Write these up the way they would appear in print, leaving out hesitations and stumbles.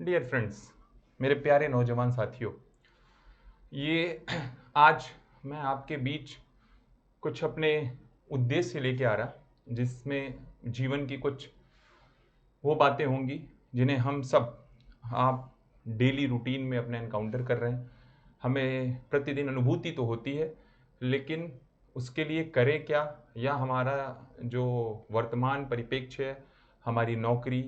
Dear friends, मेरे प्यारे नौजवान साथियों, ये आज मैं आपके बीच कुछ अपने उद्देश्य लेके आ रहा, जिसमें जीवन की कुछ वो बातें होंगी जिन्हें हम सब आप डेली रूटीन में अपने एनकाउंटर कर रहे हैं। हमें प्रतिदिन अनुभूति तो होती है, लेकिन उसके लिए करें क्या, या हमारा जो वर्तमान परिप्रेक्ष्य है, हमारी नौकरी,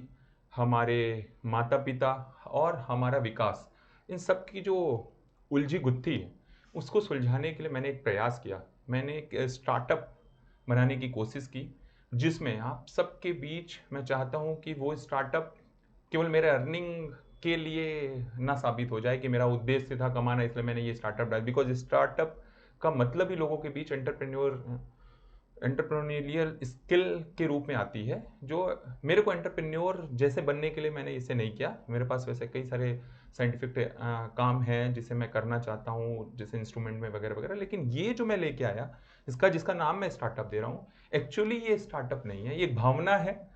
हमारे माता पिता और हमारा विकास, इन सब की जो उलझी गुत्थी है, उसको सुलझाने के लिए मैंने एक प्रयास किया। मैंने एक स्टार्टअप बनाने की कोशिश की, जिसमें आप सबके बीच मैं चाहता हूं कि वो स्टार्टअप केवल मेरे अर्निंग के लिए ना साबित हो जाए कि मेरा उद्देश्य था कमाना, इसलिए मैंने ये स्टार्टअप डाला। बिकॉज स्टार्टअप का मतलब ही लोगों के बीच एंटरप्रेन्योरियल स्किल के रूप में आती है, जो मेरे को एंटरप्रेन्योर जैसे बनने के लिए मैंने इसे नहीं किया। मेरे पास वैसे कई सारे साइंटिफिक काम हैं जिसे मैं करना चाहता हूँ, जैसे इंस्ट्रूमेंट में वगैरह वगैरह, लेकिन ये जो मैं लेके आया, जिसका नाम मैं स्टार्टअप दे रहा हूँ, एक्चुअली ये स्टार्टअप नहीं है, ये एक भावना है।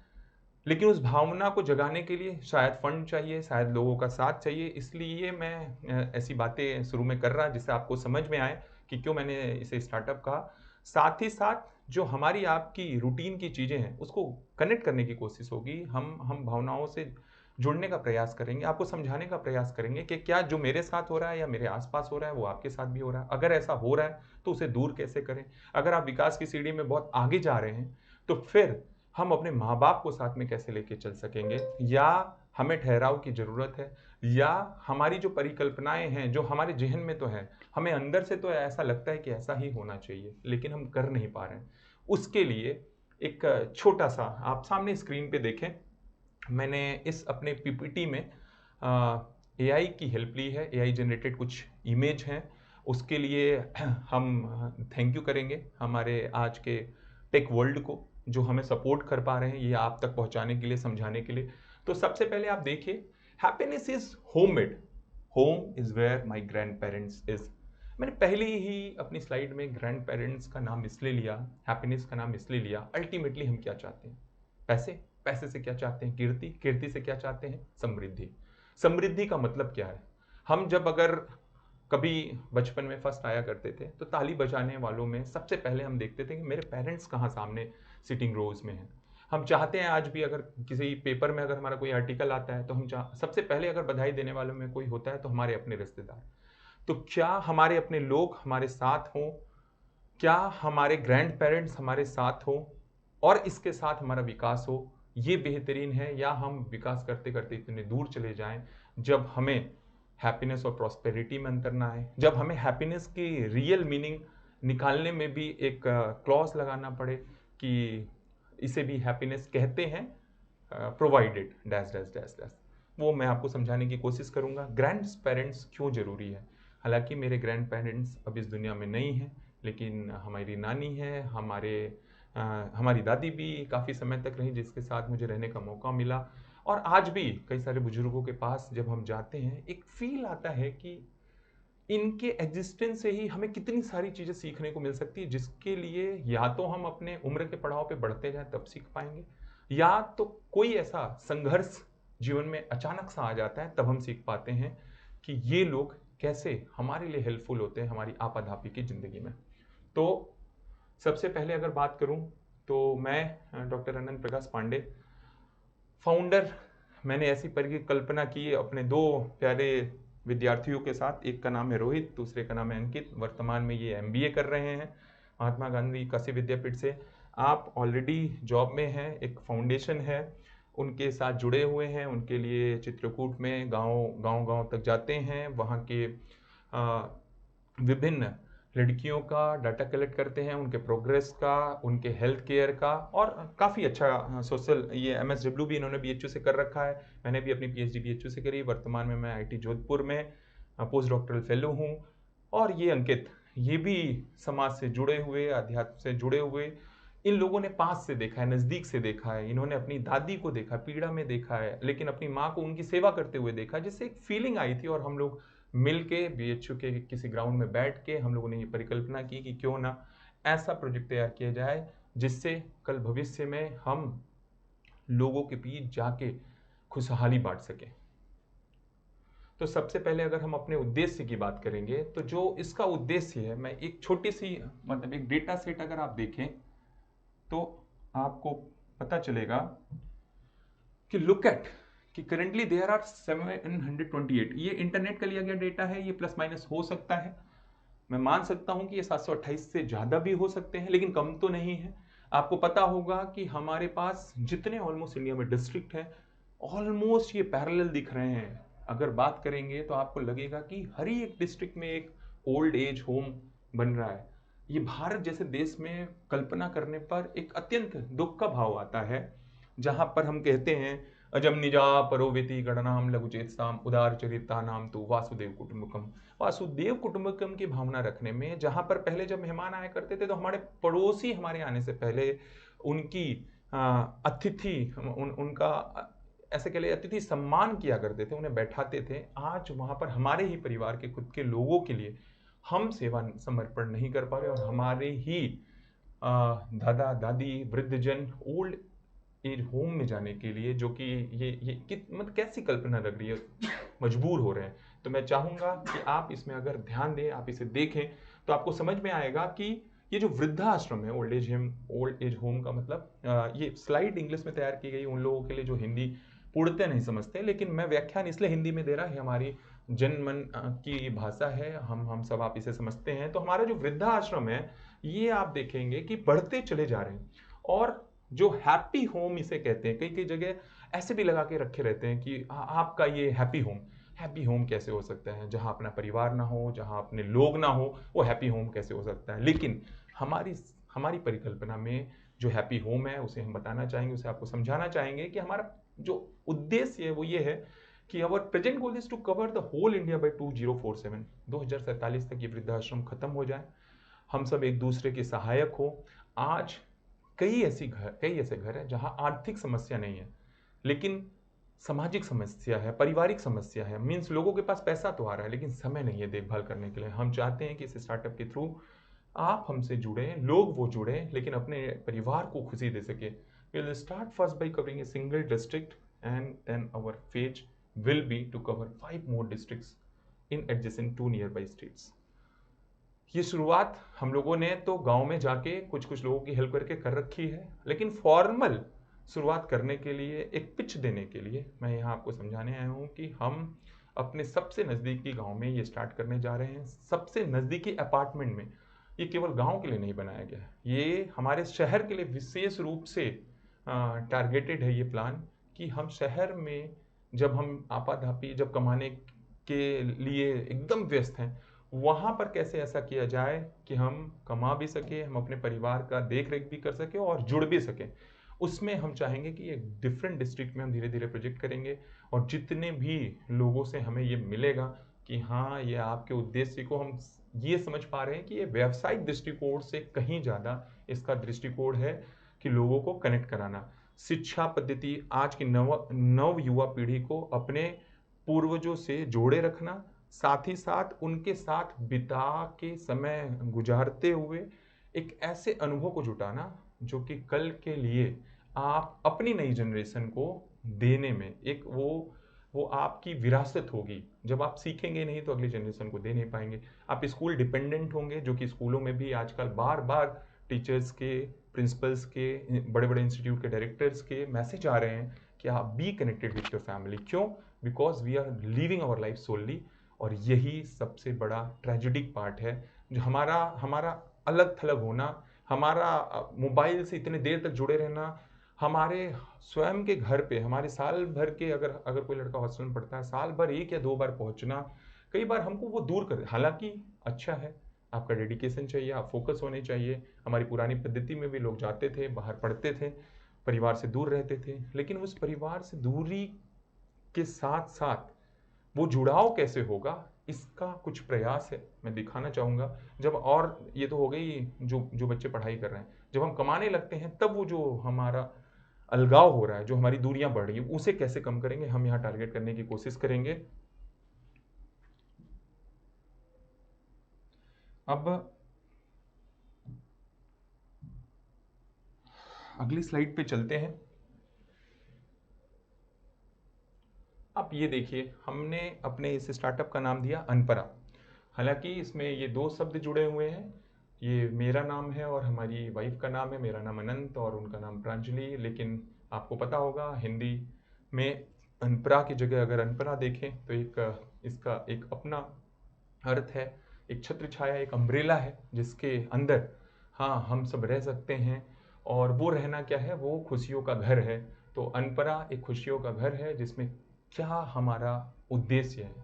लेकिन उस भावना को जगाने के लिए शायद फंड चाहिए, शायद लोगों का साथ चाहिए। इसलिए मैं ऐसी बातें शुरू में कर रहा जिससे आपको समझ में आए कि क्यों मैंने इसे स्टार्टअप कहा। साथ ही साथ जो हमारी आपकी रूटीन की चीज़ें हैं उसको कनेक्ट करने की कोशिश होगी। हम भावनाओं से जुड़ने का प्रयास करेंगे, आपको समझाने का प्रयास करेंगे कि क्या जो मेरे साथ हो रहा है या मेरे आसपास हो रहा है वो आपके साथ भी हो रहा है। अगर ऐसा हो रहा है तो उसे दूर कैसे करें। अगर आप विकास की सीढ़ी में बहुत आगे जा रहे हैं तो फिर हम अपने माँ बाप को साथ में कैसे लेके चल सकेंगे, या हमें ठहराव की ज़रूरत है, या हमारी जो परिकल्पनाएं हैं जो हमारे जहन में तो है, हमें अंदर से तो ऐसा लगता है कि ऐसा ही होना चाहिए, लेकिन हम कर नहीं पा रहे हैं। उसके लिए एक छोटा सा आप सामने स्क्रीन पे देखें, मैंने इस अपने पीपीटी में एआई की हेल्प ली है। एआई जनरेटेड कुछ इमेज हैं, उसके लिए हम थैंक यू करेंगे हमारे आज के टेक वर्ल्ड को, जो हमें सपोर्ट कर पा रहे हैं ये आप तक पहुंचाने के लिए, समझाने के लिए। तो सबसे पहले आप देखिए, happiness is homemade, home is where my grandparents is. मैंने पहले ही अपनी स्लाइड में ग्रैंड पेरेंट्स का नाम इसलिए लिया, हैप्पीनेस का नाम इसलिए लिया, अल्टीमेटली हम क्या चाहते हैं? पैसे। पैसे से क्या चाहते हैं? कीर्ति। कीर्ति से क्या चाहते हैं? समृद्धि। समृद्धि का मतलब क्या है? हम जब अगर कभी बचपन में फर्स्ट आया करते थे तो ताली बजाने वालों में सबसे पहले हम देखते थे कि मेरे पेरेंट्स कहाँ सामने सिटिंग रोज में हैं। हम चाहते हैं आज भी, अगर किसी पेपर में अगर हमारा कोई आर्टिकल आता है तो हम सबसे पहले अगर बधाई देने वालों में कोई होता है तो हमारे अपने रिश्तेदार। तो क्या हमारे अपने लोग हमारे साथ हों, क्या हमारे ग्रैंड पेरेंट्स हमारे साथ हों और इसके साथ हमारा विकास हो, ये बेहतरीन है, या हम विकास करते करते इतने दूर चले जाएं जब हमें हैप्पीनेस और प्रॉस्पेरिटी में अंतर ना आए, जब हमें हैप्पीनेस की रियल मीनिंग निकालने में भी एक क्लॉज लगाना पड़े कि इसे भी हैप्पीनेस कहते हैं, provided dash dash dash dash. वो मैं आपको समझाने की कोशिश करूंगा। ग्रैंड पेरेंट्स क्यों जरूरी है? हालांकि मेरे ग्रैंड पेरेंट्स अब इस दुनिया में नहीं हैं, लेकिन हमारी नानी है, हमारी दादी भी काफ़ी समय तक रही, जिसके साथ मुझे रहने का मौका मिला। और आज भी कई सारे बुजुर्गों के पास जब हम जाते हैं, एक फील आता है कि इनके एग्जिस्टेंस से ही हमें कितनी सारी चीज़ें सीखने को मिल सकती है, जिसके लिए या तो हम अपने उम्र के पड़ाव पे बढ़ते जाएं तब सीख पाएंगे, या तो कोई ऐसा संघर्ष जीवन में अचानक सा आ जाता है तब हम सीख पाते हैं कि ये लोग कैसे हमारे लिए हेल्पफुल होते हैं हमारी आपाधापी की ज़िंदगी में। तो सबसे पहले अगर बात करूं तो मैं डॉक्टर अनंत प्रकाश पांडे, फाउंडर। मैंने ऐसी परिकल्पना की अपने दो प्यारे विद्यार्थियों के साथ, एक का नाम है रोहित, दूसरे का नाम है अंकित। वर्तमान में ये एमबीए कर रहे हैं महात्मा गांधी काशी विद्यापीठ से। आप ऑलरेडी जॉब में हैं, एक फाउंडेशन है, उनके साथ जुड़े हुए हैं। उनके लिए चित्रकूट में गांव गांव गांव तक जाते हैं, वहाँ के विभिन्न लड़कियों का डाटा कलेक्ट करते हैं, उनके प्रोग्रेस का, उनके हेल्थ केयर का, और काफ़ी अच्छा सोशल, ये एमएसडब्ल्यू भी इन्होंने बीएचयू से कर रखा है। मैंने भी अपनी पीएचडी बीएचयू से करी। वर्तमान में मैं आईटी जोधपुर में पोस्ट डॉक्टरल फेलो हूँ। और ये अंकित, ये भी समाज से जुड़े हुए, अध्यात्म से जुड़े हुए। इन लोगों ने पास से देखा है, नज़दीक से देखा है। इन्होंने अपनी दादी को देखा, पीड़ा में देखा है, लेकिन अपनी माँ को उनकी सेवा करते हुए देखा, जिससे एक फीलिंग आई थी। और हम लोग मिल के बीएचयू के किसी ग्राउंड में बैठ के हम लोगों ने ये परिकल्पना की कि क्यों ना ऐसा प्रोजेक्ट तैयार किया जाए जिससे कल भविष्य में हम लोगों के बीच जाके खुशहाली बांट सकें। तो सबसे पहले अगर हम अपने उद्देश्य की बात करेंगे तो जो इसका उद्देश्य है, मैं एक छोटी सी मतलब एक डेटा सेट अगर आप देखें तो आपको पता चलेगा कि लुक एट कि करेंटली देयर आर 728, ये इंटरनेट का लिया गया डेटा है, ये प्लस माइनस हो सकता है। मैं मान सकता हूं कि ये 728 से ज्यादा भी हो सकते हैं, लेकिन कम तो नहीं है। आपको पता होगा कि हमारे पास जितने ऑलमोस्ट इंडिया में डिस्ट्रिक्ट हैं, ऑलमोस्ट ये पैरेलल दिख रहे हैं। अगर बात करेंगे तो आपको लगेगा कि हर ही एक डिस्ट्रिक्ट में एक ओल्ड एज होम बन रहा है। ये भारत जैसे देश में कल्पना करने पर एक अत्यंत दुख का भाव आता है, जहां पर हम कहते हैं अजम निजा परोवेति गणनाम लघुचेतसाम उदार चरिता नाम तो वासुदेव कुटुंबकम। वासुदेव कुटुंबकम की भावना रखने में, जहां पर पहले जब मेहमान आया करते थे तो हमारे पड़ोसी हमारे आने से पहले उनकी अतिथि उनका ऐसे कह ले अतिथि सम्मान किया करते थे, उन्हें बैठाते थे। आज वहां पर हमारे ही परिवार के खुद के लोगों के लिए हम सेवा समर्पण नहीं कर पा रहे, और हमारे ही दादा दादी वृद्धजन ओल्ड एज होम में जाने के लिए, जो कि ये मतलब कैसी कल्पना लग रही है, मजबूर हो रहे हैं। तो मैं चाहूंगा कि आप इसमें अगर ध्यान दें, आप इसे देखें, तो आपको समझ में आएगा कि ये जो वृद्धाश्रम है, ओल्ड एज होम का मतलब, ये स्लाइड इंग्लिश में तैयार की गई उन लोगों के लिए जो हिंदी पूर्णतः नहीं समझते, लेकिन मैं व्याख्यान इसलिए हिंदी में दे रहा है, हमारी जनमन की भाषा है, हम सब आप इसे समझते हैं। तो हमारा जो वृद्धाश्रम है, ये आप देखेंगे कि बढ़ते चले जा रहे हैं। और जो हैप्पी होम इसे कहते हैं, कई कई जगह ऐसे भी लगा के रखे रहते हैं कि आपका ये हैप्पी होम कैसे हो सकता है, जहां अपना परिवार ना हो, जहां अपने लोग ना हो, वो हैप्पी होम कैसे हो सकता है। लेकिन हमारी हमारी परिकल्पना में जो हैप्पी होम है, उसे हम बताना चाहेंगे, उसे आपको समझाना चाहेंगे कि हमारा जो उद्देश्य है वो ये है कि our present goal is to cover the whole India by 2047, 2047 तक ये वृद्धाश्रम खत्म हो जाए, हम सब एक दूसरे के सहायक हो। आज कई ऐसे घर हैं जहां आर्थिक समस्या नहीं है, लेकिन सामाजिक समस्या है, पारिवारिक समस्या है। मीन्स लोगों के पास पैसा तो आ रहा है, लेकिन समय नहीं है देखभाल करने के लिए। हम चाहते हैं कि इस स्टार्टअप के थ्रू आप हमसे जुड़े, लोग वो जुड़े, लेकिन अपने परिवार को खुशी दे सके। Will start first by covering a single district, and then our phase will be to cover 5 more districts in adjacent 2 nearby states। ये शुरुआत हम लोगों ने तो गांव में जाके कुछ कुछ लोगों की हेल्प करके कर रखी है, लेकिन फॉर्मल शुरुआत करने के लिए, एक पिच देने के लिए मैं यहाँ आपको समझाने आया हूँ कि हम अपने सबसे नज़दीकी गांव में ये स्टार्ट करने जा रहे हैं, सबसे नज़दीकी अपार्टमेंट में। ये केवल गांव के लिए नहीं बनाया गया है, ये हमारे शहर के लिए विशेष रूप से टारगेटेड है ये प्लान, कि हम शहर में जब हम आपाधापी जब कमाने के लिए एकदम व्यस्त हैं, वहाँ पर कैसे ऐसा किया जाए कि हम कमा भी सके, हम अपने परिवार का देख रेख भी कर सके और जुड़ भी सकें। उसमें हम चाहेंगे कि एक डिफरेंट डिस्ट्रिक्ट में हम धीरे धीरे प्रोजेक्ट करेंगे, और जितने भी लोगों से हमें ये मिलेगा कि हाँ, ये आपके उद्देश्य को हम ये समझ पा रहे हैं कि ये व्यावसायिक दृष्टिकोण से कहीं ज़्यादा इसका दृष्टिकोण है कि लोगों को कनेक्ट कराना। शिक्षा पद्धति आज की नव युवा पीढ़ी को अपने पूर्वजों से जोड़े रखना, साथ ही साथ उनके साथ बिता के समय गुजारते हुए एक ऐसे अनुभव को जुटाना जो कि कल के लिए आप अपनी नई जनरेशन को देने में एक वो आपकी विरासत होगी। जब आप सीखेंगे नहीं तो अगली जनरेशन को दे नहीं पाएंगे। आप स्कूल डिपेंडेंट होंगे, जो कि स्कूलों में भी आजकल बार बार टीचर्स के, प्रिंसिपल्स के, बड़े बड़े इंस्टीट्यूट के डायरेक्टर्स के मैसेज आ रहे हैं कि आप be connected with your family. क्यों? Because we are living our life solely. और यही सबसे बड़ा ट्रेजिडिक पार्ट है, जो हमारा हमारा अलग थलग होना, हमारा मोबाइल से इतने देर तक जुड़े रहना, हमारे स्वयं के घर पे हमारे साल भर के, अगर अगर कोई लड़का हॉस्टल में पढ़ता है, साल भर 1 या 2 बार पहुंचना, कई बार हमको वो दूर कर, हालांकि अच्छा है, आपका डेडिकेशन चाहिए, आप फोकस होने चाहिए। हमारी पुरानी पद्धति में भी लोग जाते थे, बाहर पढ़ते थे, परिवार से दूर रहते थे, लेकिन उस परिवार से दूरी के साथ साथ वो जुड़ाव कैसे होगा, इसका कुछ प्रयास है, मैं दिखाना चाहूँगा। जब, और ये तो हो गई जो जो बच्चे पढ़ाई कर रहे हैं, जब हम कमाने लगते हैं तब वो जो हमारा अलगाव हो रहा है, जो हमारी दूरियां बढ़ रही है, उसे कैसे कम करेंगे, हम यहाँ टारगेट करने की कोशिश करेंगे। अब अगली स्लाइड पे चलते हैं। आप ये देखिए, हमने अपने इस स्टार्टअप का नाम दिया अनपरा। हालांकि इसमें ये दो शब्द जुड़े हुए हैं। ये मेरा नाम है और हमारी वाइफ का नाम है। मेरा नाम अनंत और उनका नाम प्रांजलि। लेकिन आपको पता होगा हिंदी में अनपरा की जगह अगर अनपरा देखें तो एक इसका एक अपना अर्थ है। एक छत्र छाया, एक अम्ब्रेला है जिसके अंदर हाँ हम सब रह सकते हैं। और वो रहना क्या है, वो खुशियों का घर है। तो अनपरा एक खुशियों का घर है जिसमें क्या हमारा उद्देश्य है।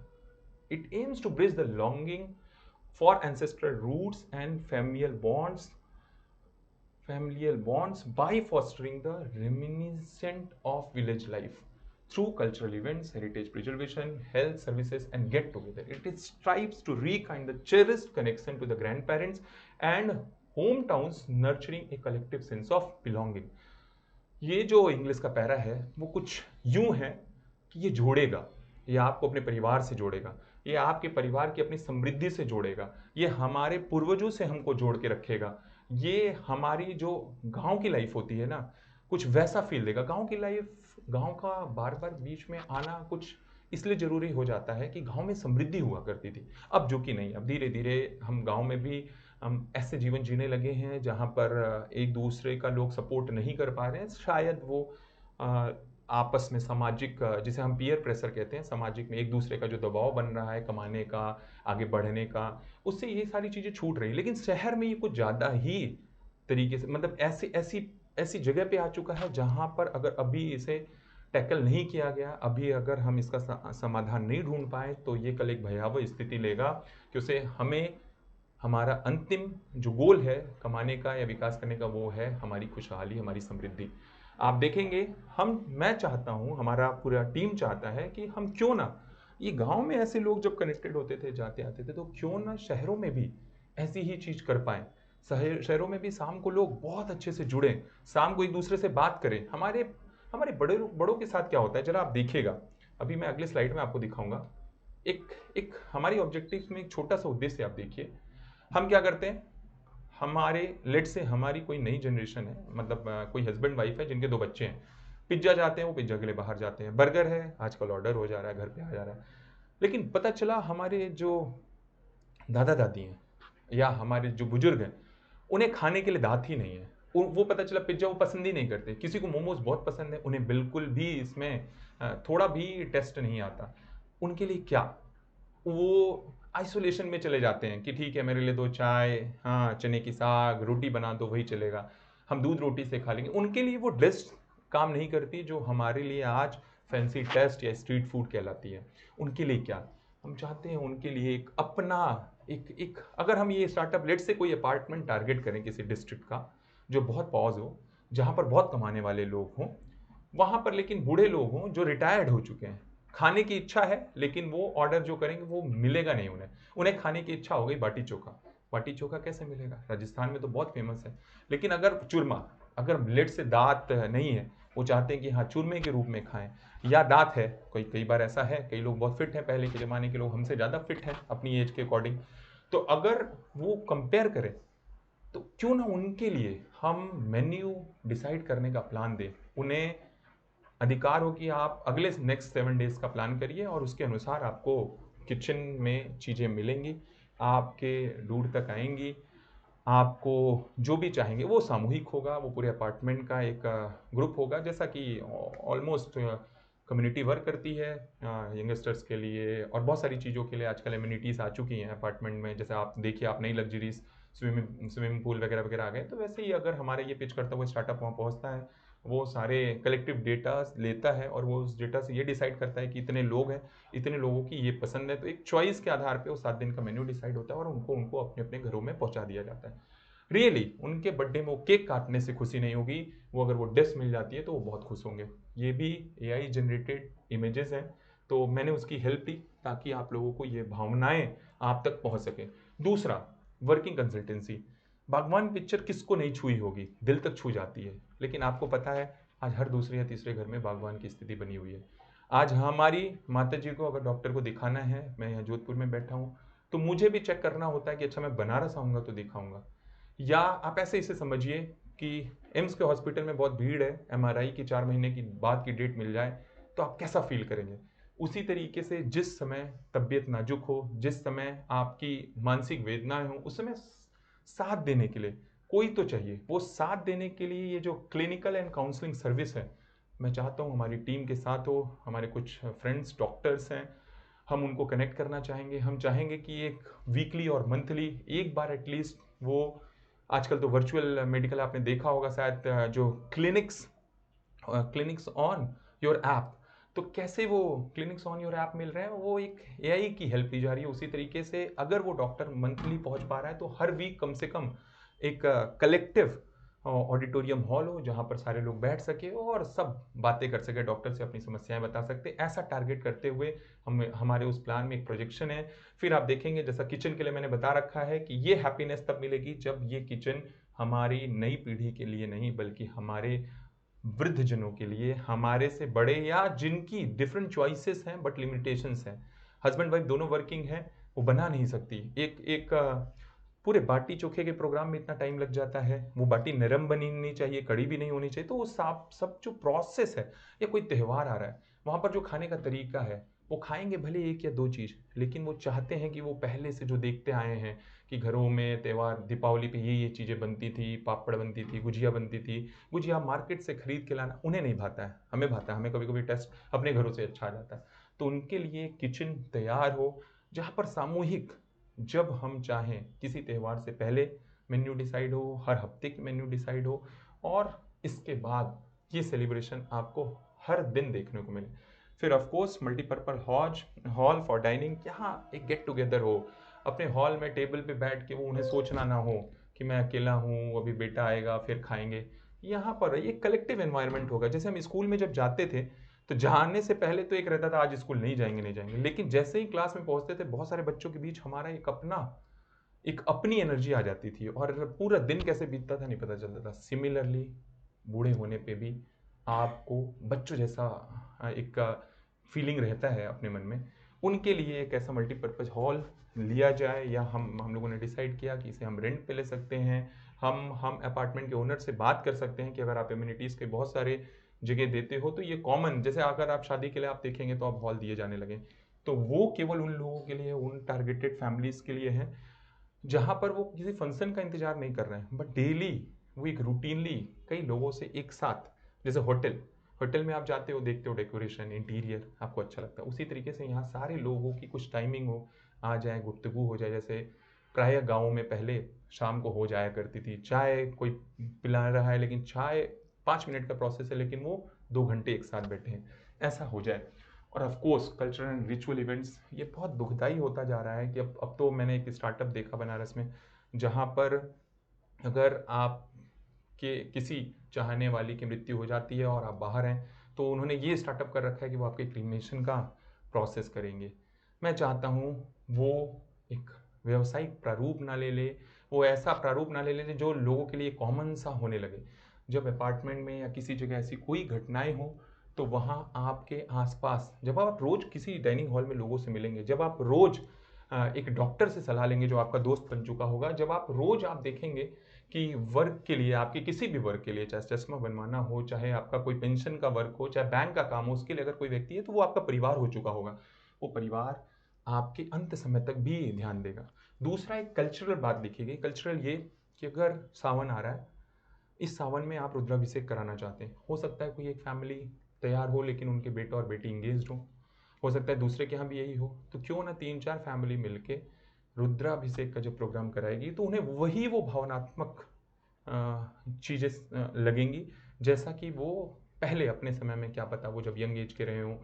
It aims to bridge the longing for ancestral roots and familial bonds by fostering the reminiscent of village life through cultural events, heritage preservation, health services, and get together. It strives to rekindle the cherished connection to the grandparents and hometowns, nurturing a collective sense of belonging. ये जो English का para है वो कुछ यूं है कि ये जोड़ेगा, ये आपको अपने परिवार से जोड़ेगा, ये आपके परिवार की अपनी समृद्धि से जोड़ेगा, ये हमारे पूर्वजों से हमको जोड़ के रखेगा। ये हमारी जो गांव की लाइफ होती है ना, कुछ वैसा फील देगा। गांव की लाइफ, गांव का बार बार बीच में आना कुछ इसलिए जरूरी हो जाता है कि गांव में समृद्धि हुआ करती थी। अब जो कि नहीं, अब धीरे धीरे हम गांव में भी हम ऐसे जीवन जीने लगे हैं जहां पर एक दूसरे का लोग सपोर्ट नहीं कर पा रहे हैं। शायद वो अ, आपस में सामाजिक जिसे हम पीयर प्रेशर कहते हैं, सामाजिक में एक दूसरे का जो दबाव बन रहा है कमाने का, आगे बढ़ने का, उससे ये सारी चीज़ें छूट रही। लेकिन शहर में ये कुछ ज़्यादा ही तरीके से, मतलब ऐसी ऐसी ऐसी जगह पे आ चुका है जहाँ पर अगर अभी इसे टैकल नहीं किया गया, अभी अगर हम इसका समाधान नहीं ढूंढ पाए तो ये कल एक भयावह स्थिति लेगा कि उसे हमें हमारा अंतिम जो गोल है कमाने का या विकास करने का, वो है हमारी खुशहाली, हमारी समृद्धि। आप देखेंगे, मैं चाहता हूँ, हमारा पूरा टीम चाहता है कि हम क्यों ना, ये गांव में ऐसे लोग जब कनेक्टेड होते थे, जाते आते थे, तो क्यों ना शहरों में भी ऐसी ही चीज कर पाए। शहरों में भी शाम को लोग बहुत अच्छे से जुड़े, शाम को एक दूसरे से बात करें। हमारे हमारे बड़ों के साथ क्या होता है जरा आप देखिएगा। अभी मैं अगले स्लाइड में आपको दिखाऊंगा। एक एक हमारी ऑब्जेक्टिव में एक छोटा सा उद्देश्य आप देखिए। हम क्या करते हैं, हमारे लेट से हमारी कोई नई जनरेशन है, मतलब कोई हस्बैंड वाइफ है जिनके दो बच्चे हैं, पिज्जा जाते हैं, वो पिज्जा के लिए बाहर जाते हैं, बर्गर है आजकल ऑर्डर हो जा रहा है, घर पे आ जा रहा है। लेकिन पता चला हमारे जो दादा दादी हैं या हमारे जो बुजुर्ग हैं, उन्हें खाने के लिए दांत ही नहीं है। वो पता चला पिज्जा वो पसंद ही नहीं करते। किसी को मोमोज बहुत पसंद है, उन्हें बिल्कुल भी इसमें थोड़ा भी टेस्ट नहीं आता। उनके लिए क्या, वो आइसोलेशन में चले जाते हैं कि ठीक है मेरे लिए दो चाय, हाँ चने की साग रोटी बना दो वही चलेगा, हम दूध रोटी से खा लेंगे। उनके लिए वो डिश काम नहीं करती जो हमारे लिए आज फैंसी टेस्ट या स्ट्रीट फूड कहलाती है। उनके लिए क्या, हम चाहते हैं उनके लिए एक अपना एक एक अगर हम ये स्टार्टअप लेट से कोई अपार्टमेंट टारगेट करें किसी डिस्ट्रिक्ट का जो बहुत पॉज हो, जहाँ पर बहुत कमाने वाले लोग हों, वहाँ पर लेकिन बूढ़े लोग हों जो रिटायर्ड हो चुके हैं, खाने की इच्छा है लेकिन वो ऑर्डर जो करेंगे वो मिलेगा नहीं उन्हें। उन्हें खाने की इच्छा हो गई बाटी चोखा। बाटी चोखा कैसे मिलेगा, राजस्थान में तो बहुत फेमस है। लेकिन अगर चूरमा, अगर ब्लेड से दांत नहीं है, वो चाहते हैं कि हाँ चूरमे के रूप में खाएं, या दांत है, कोई कई बार ऐसा है कई लोग बहुत फिट हैं, पहले के ज़माने के लोग हमसे ज़्यादा फिट हैं अपनी एज के अकॉर्डिंग। तो अगर वो कंपेयर करें तो क्यों ना उनके लिए हम मेन्यू डिसाइड करने का प्लान दें। उन्हें अधिकार हो कि आप अगले नेक्स्ट 7 डेज का प्लान करिए और उसके अनुसार आपको किचन में चीज़ें मिलेंगी, आपके डूर तक आएंगी। आपको जो भी चाहेंगे वो सामूहिक होगा, वो पूरे अपार्टमेंट का एक ग्रुप होगा, जैसा कि ऑलमोस्ट कम्युनिटी वर्क करती है यंगस्टर्स के लिए और बहुत सारी चीज़ों के लिए। आजकल एम्यूनिटीज़ आ चुकी हैं अपार्टमेंट में, जैसे आप देखिए, आप नई लग्जरीज स्विमिंग पूल वगैरह वगैरह आ गए। तो वैसे ही अगर हमारे ये पिच करता हुआ स्टार्टअप वहाँ पहुँचता है, वो सारे कलेक्टिव डेटा लेता है और वो उस डेटा से ये डिसाइड करता है कि इतने लोग हैं, इतने लोगों की ये पसंद है, तो एक चॉइस के आधार पे वो 7 दिन का मेन्यू डिसाइड होता है और उनको उनको अपने अपने घरों में पहुंचा दिया जाता है। रियली उनके बर्थडे में वो केक काटने से खुशी नहीं होगी, वो अगर वो डिश मिल जाती है तो वो बहुत खुश होंगे। ये भी एआई जनरेटेड इमेजेस हैं, तो मैंने उसकी हेल्प ली ताकि आप लोगों को ये भावनाएं आप तक पहुंच सके। दूसरा, वर्किंग कंसल्टेंसी। बागवान पिक्चर किसको नहीं छुई होगी, दिल तक छू जाती है। लेकिन आपको पता है आज हर दूसरे या तीसरे घर में बागवान की स्थिति बनी हुई है। आज हमारी माता जी को अगर डॉक्टर को दिखाना है, मैं यहाँ जोधपुर में बैठा हूँ, तो मुझे भी चेक करना होता है कि अच्छा मैं बनारस आऊँगा तो दिखाऊंगा। या आप ऐसे इसे समझिए कि एम्स के हॉस्पिटल में बहुत भीड़ है, एमआरआई की 4 महीने की बाद की डेट मिल जाए तो आप कैसा फील करेंगे। उसी तरीके से जिस समय तबीयत नाजुक हो, जिस समय आपकी मानसिक वेदनाएँ हों, उस समय साथ देने के लिए कोई तो चाहिए। वो साथ देने के लिए ये जो क्लिनिकल एंड काउंसलिंग सर्विस है, मैं चाहता हूँ हमारी टीम के साथ हो। हमारे कुछ फ्रेंड्स डॉक्टर्स हैं, हम उनको कनेक्ट करना चाहेंगे। हम चाहेंगे कि एक वीकली और मंथली एक बार एटलीस्ट वो, आजकल तो वर्चुअल मेडिकल आपने देखा होगा शायद, जो क्लिनिक्स ऑन योर ऐप, तो कैसे वो क्लिनिक्स ऑन योर ऐप मिल रहे हैं, वो एक एआई की हेल्प ली जा रही है। उसी तरीके से अगर वो डॉक्टर मंथली पहुंच पा रहा है तो हर वीक कम से कम एक कलेक्टिव ऑडिटोरियम हॉल हो जहां पर सारे लोग बैठ सके और सब बातें कर सके, डॉक्टर से अपनी समस्याएं बता सकते। ऐसा टारगेट करते हुए हम हमारे उस प्लान में एक प्रोजेक्शन है। फिर आप देखेंगे, जैसा किचन के लिए मैंने बता रखा है कि ये हैप्पीनेस तब मिलेगी जब ये किचन हमारी नई पीढ़ी के लिए नहीं बल्कि हमारे वृद्धजनों के लिए, हमारे से बड़े या जिनकी डिफरेंट चॉइसेस हैं बट लिमिटेशंस हैं, हस्बैंड वाइफ दोनों वर्किंग हैं, वो बना नहीं सकती। एक एक पूरे बाटी चोखे के प्रोग्राम में इतना टाइम लग जाता है, वो बाटी नरम बनी नहीं चाहिए, कड़ी भी नहीं होनी चाहिए। तो वो सब जो प्रोसेस है, या कोई त्यौहार आ रहा है वहाँ पर जो खाने का तरीका है, वो खाएंगे भले एक या दो चीज़, लेकिन वो चाहते हैं कि वो पहले से जो देखते आए हैं कि घरों में त्यौहार दीपावली पे ये चीज़ें बनती थी, पापड़ बनती थी, गुजिया बनती थी। गुजिया मार्केट से खरीद के लाना उन्हें नहीं भाता है, हमें भाता है। हमें कभी कभी टेस्ट अपने घरों से अच्छा आ जाता है। तो उनके लिए किचन तैयार हो जहाँ पर सामूहिक, जब हम चाहें किसी त्यौहार से पहले मेन्यू डिसाइड हो, हर हफ्ते की मेन्यू डिसाइड हो, और इसके बाद ये सेलिब्रेशन आपको हर दिन देखने को मिले। फिर of course multipurpose hall for dining, यहाँ एक गेट टुगेदर हो। अपने हॉल में टेबल पे बैठ के वो उन्हें सोचना ना हो कि मैं अकेला हूँ, अभी बेटा आएगा फिर खाएंगे। यहाँ पर ये कलेक्टिव एनवायरनमेंट होगा। जैसे हम स्कूल में जब जाते थे तो जाने से पहले तो एक रहता था आज स्कूल नहीं जाएंगे नहीं जाएंगे, लेकिन जैसे ही क्लास में पहुंचते थे बहुत सारे बच्चों के बीच हमारा एक अपनी एनर्जी आ जाती थी और पूरा दिन कैसे बीतता था नहीं पता चलता था। सिमिलरली बूढ़े होने पे भी आपको बच्चों जैसा एक फीलिंग रहता है अपने मन में। उनके लिए एक ऐसा मल्टीपर्पज़ हॉल लिया जाए, या हम लोगों ने डिसाइड किया कि इसे हम रेंट पे ले सकते हैं। हम अपार्टमेंट के ओनर से बात कर सकते हैं कि अगर आप एम्यूनिटीज़ के बहुत सारे जगह देते हो तो ये कॉमन, जैसे अगर आप शादी के लिए आप देखेंगे तो आप हॉल दिए जाने लगे, तो वो केवल उन लोगों के लिए, उन टारगेटेड फैमिलीज़ के लिए है जहाँ पर वो किसी फंक्शन का इंतजार नहीं कर रहे हैं, बट डेली वो एक रूटीनली कई लोगों से एक साथ, जैसे होटल में आप जाते हो, देखते हो डेकोरेशन इंटीरियर आपको अच्छा लगता है, उसी तरीके से यहाँ सारे लोगों की कुछ टाइमिंग हो, आ जाए, गुफ्तगू हो जाए। जैसे प्रायः गाँव में पहले शाम को हो जाया करती थी, चाय कोई पिला रहा है लेकिन चाय 5 मिनट का प्रोसेस है, लेकिन वो 2 घंटे एक साथ बैठे हैं, ऐसा हो जाए। और of course cultural and ritual events, ये बहुत दुखदाई होता जा रहा है कि अब तो मैंने एक स्टार्टअप देखा बनारस में, जहाँ पर अगर आप के किसी चाहने वाली की मृत्यु हो जाती है और आप बाहर हैं, तो उन्होंने ये स्टार्टअप कर रखा है कि वो आपके क्रीमेशन का प्रोसेस करेंगे। मैं चाहता हूँ वो एक व्यावसायिक प्रारूप ना ले ले, वो ऐसा प्रारूप ना ले ले जो लोगों के लिए कॉमन सा होने लगे। जब अपार्टमेंट में या किसी जगह ऐसी कोई घटनाएं हो तो वहाँ आपके आसपास, जब आप रोज किसी डाइनिंग हॉल में लोगों से मिलेंगे, जब आप रोज एक डॉक्टर से सलाह लेंगे जो आपका दोस्त बन चुका होगा, जब आप रोज आप देखेंगे कि वर्क के लिए, आपके किसी भी वर्क के लिए, चाहे चश्मा बनवाना हो, चाहे आपका कोई पेंशन का वर्क हो, चाहे बैंक का काम हो, उसके लिए अगर कोई व्यक्ति है तो वो आपका परिवार हो चुका होगा। वो परिवार आपके अंत समय तक भी ध्यान देगा। दूसरा एक कल्चरल बात दिखेगी, कल्चरल ये कि अगर सावन आ रहा है, इस सावन में आप रुद्राभिषेक कराना चाहते हैं, हो सकता है कोई एक फैमिली तैयार हो लेकिन उनके बेटा और बेटी इंगेज्ड हो सकता है दूसरे के यहाँ भी यही हो, तो क्यों ना 3-4 फैमिली मिलके रुद्राभिषेक का जो प्रोग्राम कराएगी, तो उन्हें वही वो भावनात्मक चीज़ें लगेंगी जैसा कि वो पहले अपने समय में, क्या पता वो जब यंग एज के रहे हों,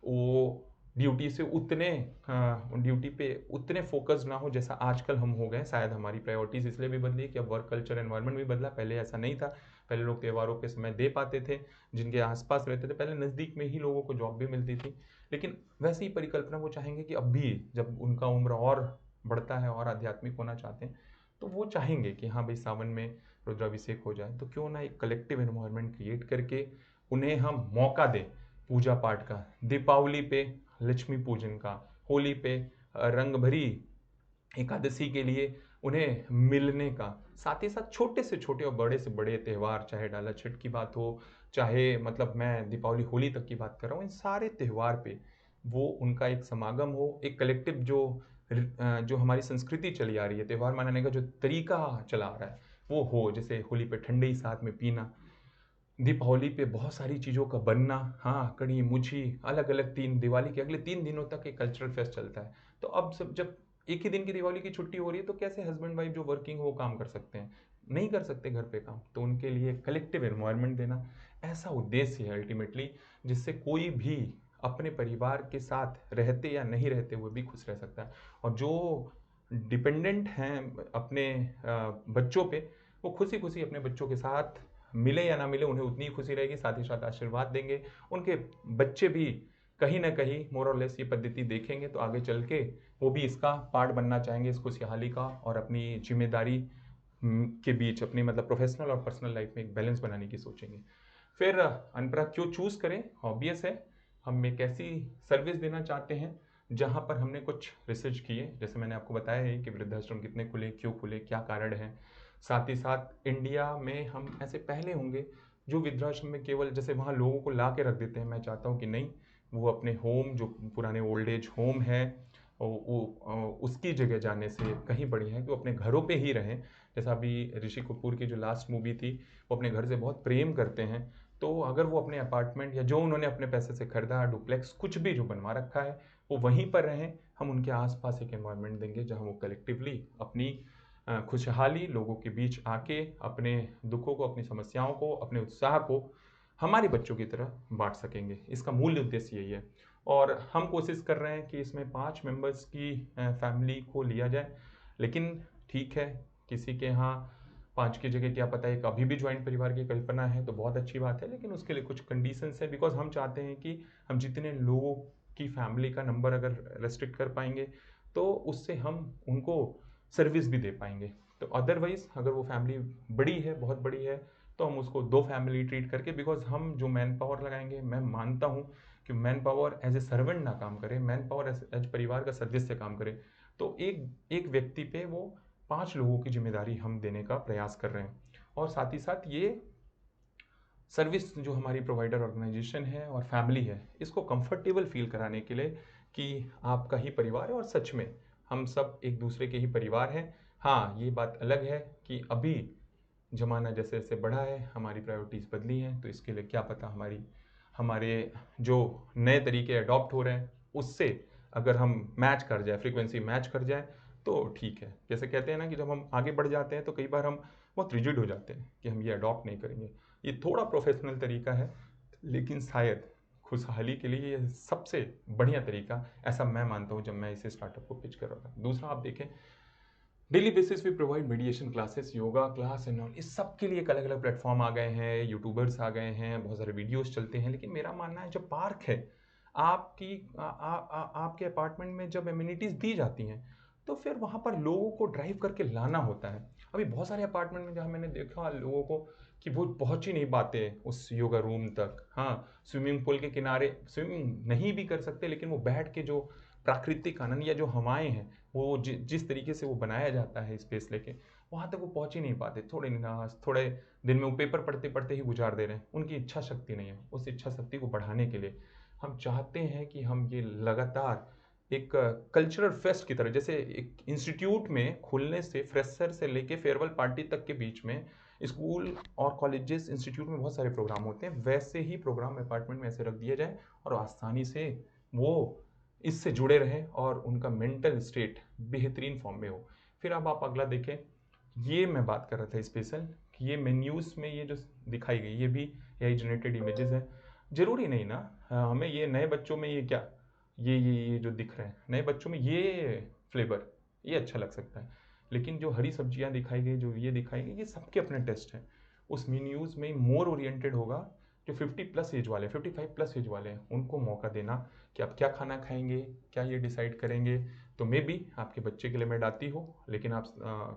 वो ड्यूटी से ड्यूटी पे उतने फोकस ना हो जैसा आजकल हम हो गए। शायद हमारी प्रायोरिटीज़ इसलिए भी बदली कि अब वर्क कल्चर एनवायरनमेंट भी बदला, पहले ऐसा नहीं था। पहले लोग त्योहारों पे समय दे पाते थे, जिनके आसपास रहते थे, पहले नज़दीक में ही लोगों को जॉब भी मिलती थी। लेकिन वैसी ही परिकल्पना वो चाहेंगे कि अब भी जब उनका उम्र और बढ़ता है और आध्यात्मिक होना चाहते हैं, तो वो चाहेंगे कि हाँ भाई सावन में रुद्राभिषेक हो जाए। तो क्यों ना एक कलेक्टिव एनवायरनमेंट क्रिएट करके उन्हें हम मौका दें पूजा पाठ का, दीपावली पे लक्ष्मी पूजन का, होली पे रंग भरी एकादशी के लिए उन्हें मिलने का, साथ ही साथ छोटे से छोटे और बड़े से बड़े त्यौहार, चाहे डाला छठ की बात हो, चाहे मतलब मैं दीपावली होली तक की बात कर रहा हूँ, इन सारे त्यौहार पे वो उनका एक समागम हो, एक कलेक्टिव जो हमारी संस्कृति चली आ रही है, त्योहार मनाने का जो तरीका चला आ रहा है, वो हो। जैसे होली पे ठंडे साथ में पीना, दीपावली पे बहुत सारी चीज़ों का बनना, हाँ, कढ़ी, मुझी, अलग-अलग 3 दिवाली के अगले 3 दिनों तक एक कल्चरल फेस्ट चलता है। तो अब सब जब एक ही दिन की दिवाली की छुट्टी हो रही है, तो कैसे हस्बैंड वाइफ जो वर्किंग हो वो काम कर सकते हैं? नहीं कर सकते घर पे काम। तो उनके लिए कलेक्टिव एनवायरनमेंट देना, ऐसा उद्देश्य है अल्टीमेटली, जिससे कोई भी अपने परिवार के साथ रहते या नहीं रहते हुए भी खुश रह सकता है। और जो डिपेंडेंट हैं अपने बच्चों पे, वो खुशी-खुशी अपने बच्चों के साथ मिले या ना मिले, उन्हें उतनी ही खुशी रहेगी, साथ ही साथ आशीर्वाद देंगे। उनके बच्चे भी कहीं न कहीं मोर और लेस ये पद्धति देखेंगे, तो आगे चल के वो भी इसका पार्ट बनना चाहेंगे, इस खुशहाली का, और अपनी ज़िम्मेदारी के बीच अपनी मतलब प्रोफ़ेशनल और पर्सनल लाइफ़ में एक बैलेंस बनाने की सोचेंगे। फिर अनपरा क्यों चूज़ करें? ऑब्वियस है, हम एक ऐसी सर्विस देना चाहते हैं, जहाँ पर हमने कुछ रिसर्च किए। जैसे मैंने आपको बताया है कि वृद्धाश्रम कितने खुले, क्यों खुले, क्या कारण है। साथ ही साथ इंडिया में हम ऐसे पहले होंगे जो वृद्धाश्रम में केवल जैसे वहाँ लोगों को ला के रख देते हैं। मैं चाहता हूँ कि नहीं, वो अपने होम, जो पुराने ओल्ड एज होम है, उसकी जगह जाने से कहीं बढ़िया है कि वो अपने घरों पे ही रहें। जैसा अभी ऋषि कपूर की जो लास्ट मूवी थी, वो अपने घर से बहुत प्रेम करते हैं। तो अगर वो अपने अपार्टमेंट या जो उन्होंने अपने पैसे से खरीदा, डुप्लेक्स कुछ भी जो बनवा रखा है, वो वहीं पर रहें। हम उनके आसपास एक एनवायरनमेंट देंगे जहाँ वो कलेक्टिवली अपनी खुशहाली लोगों के बीच आके अपने दुखों को, अपनी समस्याओं को, अपने उत्साह को हमारे बच्चों की तरह बांट सकेंगे। इसका मूल उद्देश्य यही है। और हम कोशिश कर रहे हैं कि इसमें 5 मेंबर्स की फैमिली को लिया जाए। लेकिन ठीक है, किसी के यहाँ 5 की जगह क्या पता एक अभी भी जॉइंट परिवार की कल्पना है, तो बहुत अच्छी बात है। लेकिन उसके लिए कुछ कंडीशंस है, बिकॉज़ हम चाहते हैं कि हम जितने लोगों की फैमिली का नंबर अगर रेस्ट्रिक्ट कर पाएँगे, तो उससे हम उनको सर्विस भी दे पाएँगे। तो अदरवाइज़ अगर वो फैमिली बड़ी है, बहुत बड़ी है, तो हम उसको 2 फैमिली ट्रीट करके, बिकॉज़ हम जो मैन पावर लगाएँगे, मैं मानता हूँ कि man power as a servant ना काम करे, मैन पावर एज़ परिवार का सदस्य काम करे। तो एक एक व्यक्ति पे वो 5 लोगों की ज़िम्मेदारी हम देने का प्रयास कर रहे हैं। और साथ ही साथ ये सर्विस जो हमारी प्रोवाइडर ऑर्गेनाइजेशन है और फैमिली है, इसको कंफर्टेबल फील कराने के लिए कि आपका ही परिवार है और सच में हम सब एक दूसरे के ही परिवार हैं। हाँ, ये बात अलग है कि अभी ज़माना जैसे-जैसे बढ़ा है, हमारी प्रायोरिटीज़ बदली हैं, तो इसके लिए क्या पता हमारे जो नए तरीके अडॉप्ट हो रहे हैं, उससे अगर हम मैच कर जाए, फ्रीक्वेंसी मैच कर जाए, तो ठीक है। जैसे कहते हैं ना कि जब हम आगे बढ़ जाते हैं, तो कई बार हम बहुत रिजिड हो जाते हैं कि हम ये अडॉप्ट नहीं करेंगे। ये थोड़ा प्रोफ़ेशनल तरीका है, लेकिन शायद खुशहाली के लिए ये सबसे बढ़िया तरीका, ऐसा मैं मानता हूँ जब मैं इस स्टार्टअप को पिच कर रहा था। दूसरा, आप देखें, डेली बेसिस पे provide meditation classes, yoga class and all, इस सब के लिए एक अलग-अलग प्लेटफ़ॉर्म आ गए हैं, यूट्यूबर्स आ गए हैं, बहुत सारे वीडियोज़ चलते हैं। लेकिन मेरा मानना है, जब पार्क है, आपकी आपके अपार्टमेंट में जब एमिनिटीज़ दी जाती हैं, तो फिर वहाँ पर लोगों को ड्राइव करके लाना होता है। अभी बहुत सारे अपार्टमेंट में जहाँ मैंने देखा लोगों को कि वो पहुँच ही नहीं पाते उस योगा रूम तक। हाँ, स्विमिंग पूल के किनारे स्विमिंग नहीं भी कर सकते, लेकिन वो बैठ के जो प्राकृतिक आनंद या जो हवाएँ हैं, वो जिस तरीके से वो बनाया जाता है स्पेस लेके, वहाँ तक वो पहुँच ही नहीं पाते। थोड़े दिन में वो पेपर पढ़ते-पढ़ते ही गुज़ार दे रहे हैं। उनकी इच्छा शक्ति नहीं है। उस इच्छा शक्ति को बढ़ाने के लिए हम चाहते हैं कि हम ये लगातार एक कल्चरल फेस्ट की तरह, जैसे एक इंस्टीट्यूट में खुलने से फ्रेशर से लेके फेयरवेल पार्टी तक के बीच में स्कूल और कॉलेजेस, इंस्टीट्यूट में बहुत सारे प्रोग्राम होते हैं, वैसे ही प्रोग्राम अपार्टमेंट में ऐसे रख दिया जाए और आसानी से वो इससे जुड़े रहें और उनका मेंटल स्टेट बेहतरीन फॉर्म में हो। फिर अब आप अगला देखें, ये मैं बात कर रहा था स्पेशल, कि ये मेन्यूज़ में ये जो दिखाई गई, ये भी एआई जनरेटेड इमेजेस हैं। ज़रूरी नहीं ना, हमें ये नए बच्चों में ये क्या, ये जो दिख रहे हैं नए बच्चों में, ये फ्लेवर, ये अच्छा लग सकता है। लेकिन जो हरी सब्जियां दिखाई गई, जो ये दिखाई गई, ये सबके अपने टेस्ट हैं। उस मेन्यूज़ में मोर ओरिएंटेड होगा जो 50 प्लस एज वाले, 55 प्लस एज वाले हैं, उनको मौका देना कि आप क्या खाना खाएंगे, क्या ये डिसाइड करेंगे। तो मे बी आपके बच्चे के लिए मैं डालती हो, लेकिन आप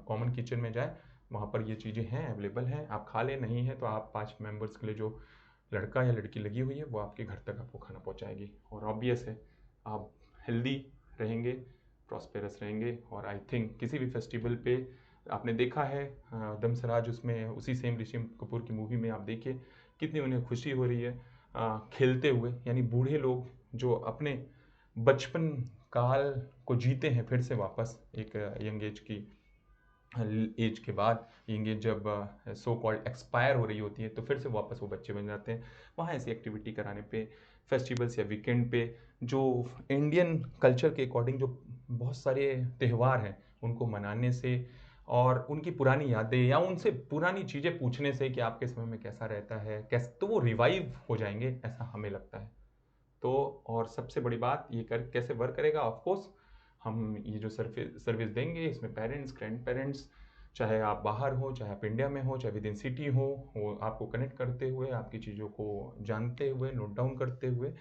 कॉमन किचन में जाएँ, वहाँ पर ये चीज़ें हैं, अवेलेबल हैं, आप खा लें। नहीं है तो आप 5 मेंबर्स के लिए जो लड़का या लड़की लगी हुई है, वो आपके घर तक आपको खाना पहुँचाएगी। और ऑब्वियस है, आप हेल्दी रहेंगे, प्रॉस्पेरस रहेंगे। और आई थिंक किसी भी फेस्टिवल पे आपने देखा है, दमसराज, उसमें उसी सेम ऋषि कपूर की मूवी में आप देखिए कितनी उन्हें खुशी हो रही है खेलते हुए। यानी बूढ़े लोग जो अपने बचपन काल को जीते हैं फिर से वापस एक यंग एज के बाद। यंग एज जब सो कॉल्ड एक्सपायर हो रही होती है तो फिर से वापस वो बच्चे बन जाते हैं। वहाँ ऐसी एक्टिविटी कराने पे, फेस्टिवल्स या वीकेंड पे, जो इंडियन कल्चर के अकॉर्डिंग जो बहुत सारे त्यौहार हैं उनको मनाने से, और उनकी पुरानी यादें या उनसे पुरानी चीज़ें पूछने से कि आपके समय में कैसा रहता है, कैसे, तो वो रिवाइव हो जाएंगे, ऐसा हमें लगता है। तो और सबसे बड़ी बात ये कर कैसे वर्क करेगा, ऑफ कोर्स हम ये जो सर्विस देंगे इसमें पेरेंट्स, ग्रैंड पेरेंट्स, चाहे आप बाहर हो, चाहे आप इंडिया में हो, चाहे विद इन सिटी हो, वो आपको कनेक्ट करते हुए, आपकी चीज़ों को जानते हुए, नोट डाउन करते हुए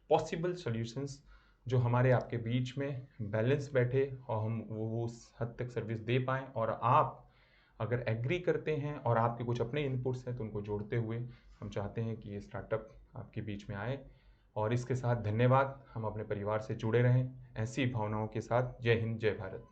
पॉसिबल सॉल्यूशंस जो हमारे आपके बीच में बैलेंस बैठे और हम वो उस हद तक सर्विस दे पाएँ। और आप अगर एग्री करते हैं और आपके कुछ अपने इनपुट्स हैं तो उनको जोड़ते हुए हम चाहते हैं कि ये स्टार्टअप आपके बीच में आए। और इसके साथ धन्यवाद, हम अपने परिवार से जुड़े रहें ऐसी भावनाओं के साथ। जय हिंद, जय भारत।